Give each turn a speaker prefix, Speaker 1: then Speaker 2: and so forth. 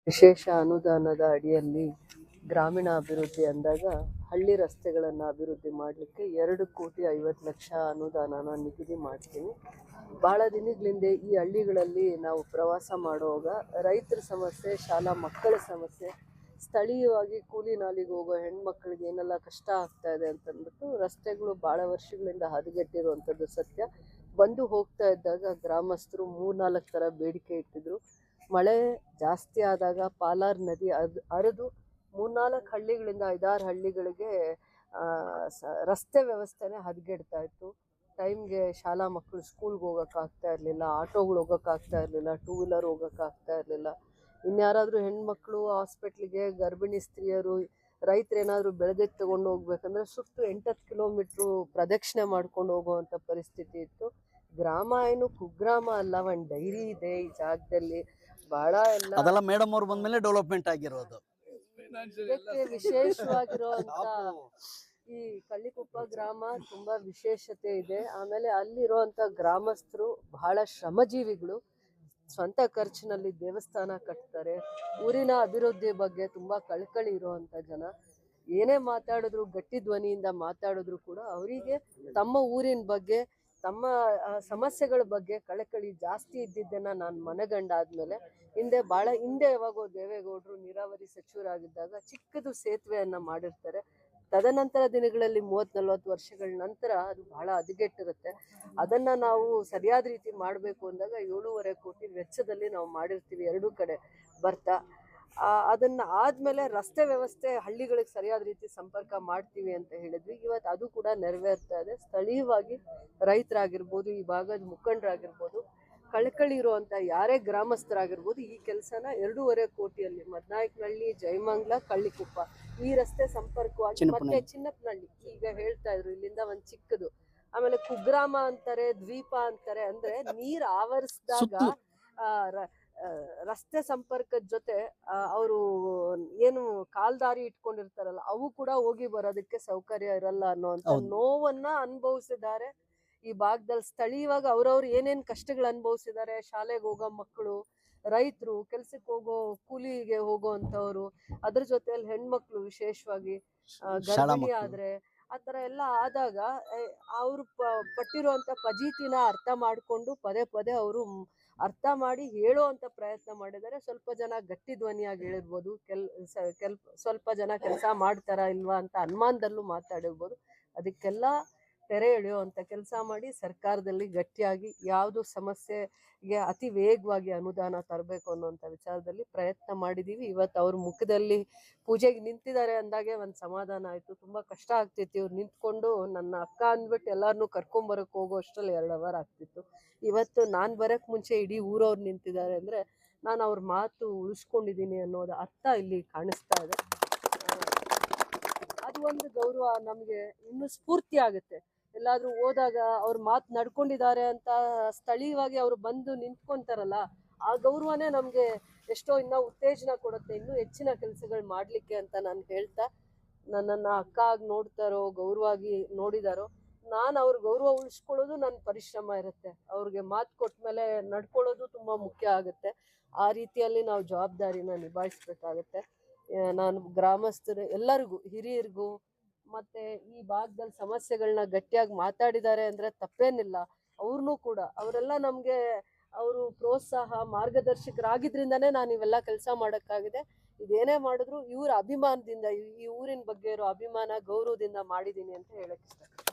Speaker 1: ವಿಶೇಷ ಅನುದಾನದ ಅಡಿಯಲ್ಲಿ ಗ್ರಾಮೀಣ ಅಭಿವೃದ್ಧಿ ಅಂದಾಗ ಹಳ್ಳಿ ರಸ್ತೆಗಳನ್ನು ಅಭಿವೃದ್ಧಿ ಮಾಡಲಿಕ್ಕೆ 2,50,00,000 ಅನುದಾನನ ನಿಗದಿ ಮಾಡ್ತೀನಿ. ಭಾಳ ದಿನಗಳಿಂದ ಈ ಹಳ್ಳಿಗಳಲ್ಲಿ ನಾವು ಪ್ರವಾಸ ಮಾಡುವಾಗ ರೈತರ ಸಮಸ್ಯೆ, ಶಾಲಾ ಮಕ್ಕಳ ಸಮಸ್ಯೆ, ಸ್ಥಳೀಯವಾಗಿ ಕೂಲಿ ನಾಲಿಗೆ ಹೋಗೋ ಹೆಣ್ಮಕ್ಳಿಗೆ ಏನೆಲ್ಲ ಕಷ್ಟ ಆಗ್ತಾ ಇದೆ ಅಂತಂದ್ಬಿಟ್ಟು ರಸ್ತೆಗಳು ಭಾಳ ವರ್ಷಗಳಿಂದ ಹದಗೆಟ್ಟಿರುವಂಥದ್ದು ಸತ್ಯ. ಬಂದು ಹೋಗ್ತಾ ಇದ್ದಾಗ ಗ್ರಾಮಸ್ಥರು 3-4 ಥರ ಬೇಡಿಕೆ ಇಟ್ಟಿದ್ರು. ಮಳೆ ಜಾಸ್ತಿ ಆದಾಗ ಪಾಲಾರ್ ನದಿ ಹರಿದು 3-4 ಹಳ್ಳಿಗಳಿಂದ 5-6 ಹಳ್ಳಿಗಳಿಗೆ ರಸ್ತೆ ವ್ಯವಸ್ಥೆನೇ ಹದಗೆಡ್ತಾ ಇತ್ತು. ಟೈಮ್ಗೆ ಶಾಲಾ ಮಕ್ಕಳು ಸ್ಕೂಲ್ಗೆ ಹೋಗೋಕ್ಕಾಗ್ತಾ ಇರಲಿಲ್ಲ, ಆಟೋಗಳು ಹೋಗೋಕ್ಕಾಗ್ತಾ ಇರಲಿಲ್ಲ, 2 ವೀಲರ್ ಹೋಗೋಕ್ಕಾಗ್ತಾ ಇರಲಿಲ್ಲ. ಇನ್ಯಾರಾದರೂ ಹೆಣ್ಮಕ್ಳು ಹಾಸ್ಪಿಟ್ಲಿಗೆ, ಗರ್ಭಿಣಿ ಸ್ತ್ರೀಯರು, ರೈತರೇನಾದರೂ ಬೆಳೆದಿದ್ದು ತೊಗೊಂಡು ಹೋಗ್ಬೇಕಂದ್ರೆ ಸುತ್ತು 8-10 ಕಿಲೋಮೀಟ್ರು ಪ್ರದಕ್ಷಿಣೆ ಮಾಡ್ಕೊಂಡು ಹೋಗುವಂಥ ಪರಿಸ್ಥಿತಿ ಇತ್ತು. ಗ್ರಾಮ ಏನು ಕುಗ್ರಾಮ ಅಲ್ಲ, ಒಂದು ಡೈರಿ ಇದೆ ಈ ಜಾಗದಲ್ಲಿ. ಬಹಳ
Speaker 2: ಅದೆಲ್ಲ ಮೇಡಮ್ ಅವ್ರು ಬಂದ್ಮೇಲೆ ಡೆವಲಪ್ಮೆಂಟ್ ಆಗಿರೋದು.
Speaker 1: ಇದಕ್ಕೆ ವಿಶೇಷವಾಗಿರುವಂತ ಈ ಕಳ್ಳಿಕೊಪ್ಪ ಗ್ರಾಮ ತುಂಬಾ ವಿಶೇಷತೆ ಇದೆ. ಆಮೇಲೆ ಅಲ್ಲಿರುವಂತ ಗ್ರಾಮಸ್ಥರು ಬಹಳ ಶ್ರಮಜೀವಿಗಳು. ಸ್ವಂತ ಖರ್ಚಿನಲ್ಲಿ ದೇವಸ್ಥಾನ ಕಟ್ತಾರೆ. ಊರಿನ ಅಭಿವೃದ್ಧಿ ಬಗ್ಗೆ ತುಂಬಾ ಕಳಕಳಿ ಇರುವಂತ ಜನ. ಏನೇ ಮಾತಾಡಿದ್ರು, ಗಟ್ಟಿ ಧ್ವನಿಯಿಂದ ಮಾತಾಡಿದ್ರು ಕೂಡ ಅವರಿಗೆ ತಮ್ಮ ಊರಿನ ಬಗ್ಗೆ, ತಮ್ಮ ಸಮಸ್ಯೆಗಳ ಬಗ್ಗೆ ಕಳಕಳಿ ಜಾಸ್ತಿ ಇದ್ದಿದ್ದನ್ನು ನಾನು ಮನಗಂಡಾದ್ಮೇಲೆ ಹಿಂದೆ ಯಾವಾಗೋ ದೇವೇಗೌಡರು ನೀರಾವರಿ ಸಚಿವರಾಗಿದ್ದಾಗ ಚಿಕ್ಕದು ಸೇತುವೆಯನ್ನು ಮಾಡಿರ್ತಾರೆ. ತದನಂತರ ದಿನಗಳಲ್ಲಿ 30-40 ವರ್ಷಗಳ ನಂತರ ಅದು ಬಹಳ ಹದಗೆಟ್ಟಿರುತ್ತೆ. ಅದನ್ನು ನಾವು ಸರಿಯಾದ ರೀತಿ ಮಾಡಬೇಕು ಅಂದಾಗ 7.5 ಕೋಟಿ ವೆಚ್ಚದಲ್ಲಿ ನಾವು ಮಾಡಿರ್ತೀವಿ ಎರಡೂ ಕಡೆ ಬರ್ತಾ. ಅದನ್ನು ಆದಮೇಲೆ ರಸ್ತೆ ವ್ಯವಸ್ಥೆ ಹಳ್ಳಿಗಳಿಗೆ ಸರಿಯಾದ ರೀತಿ ಸಂಪರ್ಕ ಮಾಡ್ತೀವಿ ಅಂತ ಹೇಳಿದ್ವಿ. ಇವತ್ತು ಅದು ಕೂಡ ನೆರವೇರ್ತಾ ಇದೆ. ಸ್ಥಳೀಯವಾಗಿ ರೈತರಾಗಿರ್ಬೋದು, ಈ ಭಾಗದ ಮುಖಂಡರಾಗಿರ್ಬೋದು, ಕಳಕಳಿ ಇರುವಂಥ ಯಾರೇ ಗ್ರಾಮಸ್ಥರಾಗಿರ್ಬೋದು ಈ ಕೆಲಸನ 2.5 ಕೋಟಿಯಲ್ಲಿ ಮದ್ನಾಯಕನಹಳ್ಳಿ, ಜಯಮಂಗ್ಲ, ಕಳ್ಳಿಕೊಪ್ಪ ಈ ರಸ್ತೆ ಸಂಪರ್ಕವಾಗಿ ಮತ್ತೆ ಚಿನ್ನಪ್ಪನಹಳ್ಳಿ ಈಗ ಹೇಳ್ತಾ ಇದ್ರು, ಇಲ್ಲಿಂದ ಒಂದು ಚಿಕ್ಕದು. ಆಮೇಲೆ ಕುಗ್ರಾಮ ಅಂತಾರೆ, ದ್ವೀಪ ಅಂತಾರೆ. ಅಂದ್ರೆ ನೀರು ಆವರಿಸಿದಾಗ ರಸ್ತೆ ಸಂಪರ್ಕದ ಜೊತೆ ಅವರು ಏನು ಕಾಲ್ದಾರಿ ಇಟ್ಕೊಂಡಿರ್ತಾರಲ್ಲ ಅವು ಕೂಡ ಹೋಗಿ ಬರೋದಕ್ಕೆ ಸೌಕರ್ಯ ಇರಲ್ಲ ಅನ್ನೋಂಥ ನೋವನ್ನ ಅನುಭವಿಸಿದ್ದಾರೆ ಈ ಭಾಗದಲ್ಲಿ. ಸ್ಥಳೀಯವಾಗಿ ಅವ್ರವ್ರು ಏನೇನು ಕಷ್ಟಗಳು ಅನುಭವಿಸಿದ್ದಾರೆ, ಶಾಲೆಗೆ ಹೋಗೋ ಮಕ್ಕಳು, ರೈತರು, ಕೆಲ್ಸಕ್ಕೆ ಹೋಗೋ ಕೂಲಿಗೆ ಹೋಗೋವಂಥವ್ರು, ಅದ್ರ ಜೊತೆಯಲ್ಲಿ ಹೆಣ್ಮಕ್ಳು ವಿಶೇಷವಾಗಿ ಗರ್ಭಿಣಿ ಆದ್ರೆ ಆ ಥರ ಎಲ್ಲ ಆದಾಗ ಅವರು ಪಟ್ಟಿರುವಂಥ ಫಜೀತಿನ ಅರ್ಥ ಮಾಡಿಕೊಂಡು ಪದೇ ಪದೇ ಅವರು ಅರ್ಥ ಮಾಡಿ ಹೇಳುವಂಥ ಪ್ರಯತ್ನ ಮಾಡಿದ್ದಾರೆ. ಸ್ವಲ್ಪ ಜನ ಗಟ್ಟಿ ಧ್ವನಿಯಾಗಿ ಹೇಳಿರ್ಬೋದು, ಸ್ವಲ್ಪ ಜನ ಕೆಲಸ ಮಾಡ್ತಾರಾ ಇಲ್ವಾ ಅಂತ ಅನುಮಾನದಲ್ಲೂ ಮಾತಾಡಿರ್ಬೋದು. ಅದಕ್ಕೆಲ್ಲ ತೆರೆ ಎಳೆಯುವಂಥ ಕೆಲಸ ಮಾಡಿ ಸರ್ಕಾರದಲ್ಲಿ ಗಟ್ಟಿಯಾಗಿ ಯಾವುದು ಸಮಸ್ಯೆಗೆ ಅತಿ ವೇಗವಾಗಿ ಅನುದಾನ ತರಬೇಕು ಅನ್ನೋಂಥ ವಿಚಾರದಲ್ಲಿ ಪ್ರಯತ್ನ ಮಾಡಿದ್ದೀವಿ. ಇವತ್ತು ಅವ್ರ ಮುಖದಲ್ಲಿ ಪೂಜೆಗೆ ನಿಂತಿದ್ದಾರೆ ಅಂದಾಗೆ ಒಂದು ಸಮಾಧಾನ ಆಯಿತು. ತುಂಬ ಕಷ್ಟ ಆಗ್ತಿತ್ತು. ಇವ್ರು ನಿಂತ್ಕೊಂಡು ನನ್ನ ಅಕ್ಕ ಅಂದ್ಬಿಟ್ಟು ಎಲ್ಲರನ್ನೂ ಕರ್ಕೊಂಬರಕ್ಕೆ ಹೋಗೋ ಅಷ್ಟರಲ್ಲಿ 2 ಅವರ್ ಆಗ್ತಿತ್ತು. ಇವತ್ತು ನಾನು ಬರೋಕ್ಕೆ ಮುಂಚೆ ಇಡೀ ಊರವ್ರು ನಿಂತಿದ್ದಾರೆ ಅಂದರೆ ನಾನು ಅವ್ರ ಮಾತು ಉಳಿಸ್ಕೊಂಡಿದ್ದೀನಿ ಅನ್ನೋದು ಅರ್ಥ ಇಲ್ಲಿ ಕಾಣಿಸ್ತಾ ಇದೆ. ಅದು ಒಂದು ಗೌರವ ನಮಗೆ ಇನ್ನೂ ಸ್ಫೂರ್ತಿ ಆಗುತ್ತೆ. ಎಲ್ಲಾದ್ರೂ ಹೋದಾಗ ಅವ್ರ ಮಾತು ನಡ್ಕೊಂಡಿದ್ದಾರೆ ಅಂತ ಸ್ಥಳೀಯವಾಗಿ ಅವರು ಬಂದು ನಿಂತ್ಕೊಂತಾರಲ್ಲ, ಆ ಗೌರವನೇ ನಮಗೆ ಎಷ್ಟೋ ಇನ್ನೂ ಉತ್ತೇಜನ ಕೊಡುತ್ತೆ, ಇನ್ನೂ ಹೆಚ್ಚಿನ ಕೆಲಸಗಳು ಮಾಡಲಿಕ್ಕೆ ಅಂತ ನಾನು ಹೇಳ್ತಾ, ನನ್ನನ್ನು ಅಕ್ಕ ಆಗಿ ನೋಡ್ತಾರೋ, ಗೌರವವಾಗಿ ನೋಡಿದಾರೋ, ನಾನು ಅವ್ರ ಗೌರವ ಉಳಿಸ್ಕೊಳ್ಳೋದು ನನ್ನ ಪರಿಶ್ರಮ ಇರುತ್ತೆ. ಅವ್ರಿಗೆ ಮಾತು ಕೊಟ್ಟ ಮೇಲೆ ನಡ್ಕೊಳ್ಳೋದು ತುಂಬ ಮುಖ್ಯ ಆಗುತ್ತೆ. ಆ ರೀತಿಯಲ್ಲಿ ನಾವು ಜವಾಬ್ದಾರಿನ ನಿಭಾಯಿಸ್ಬೇಕಾಗತ್ತೆ. ನಾನು ಗ್ರಾಮಸ್ಥರು ಎಲ್ಲರಿಗೂ, ಹಿರಿಯರಿಗೂ ಮತ್ತು ಈ ಭಾಗದಲ್ಲಿ ಸಮಸ್ಯೆಗಳನ್ನ ಗಟ್ಟಿಯಾಗಿ ಮಾತಾಡಿದ್ದಾರೆ ಅಂದರೆ ತಪ್ಪೇನಿಲ್ಲ. ಅವ್ರನ್ನೂ ಕೂಡ ಅವರೆಲ್ಲ ನಮಗೆ ಅವರು ಪ್ರೋತ್ಸಾಹ ಮಾರ್ಗದರ್ಶಕರಾಗಿದ್ದರಿಂದನೇ ನಾನು ಇವೆಲ್ಲ ಕೆಲಸ ಮಾಡೋಕ್ಕಾಗಿದೆ. ಇದೇನೇ ಮಾಡಿದ್ರು ಇವ್ರ ಅಭಿಮಾನದಿಂದ, ಈ ಊರಿನ ಬಗ್ಗೆ ಇರೋ ಅಭಿಮಾನ, ಗೌರವದಿಂದ ಮಾಡಿದ್ದೀನಿ ಅಂತ ಹೇಳಕ್ಕೆ ಇಷ್ಟ.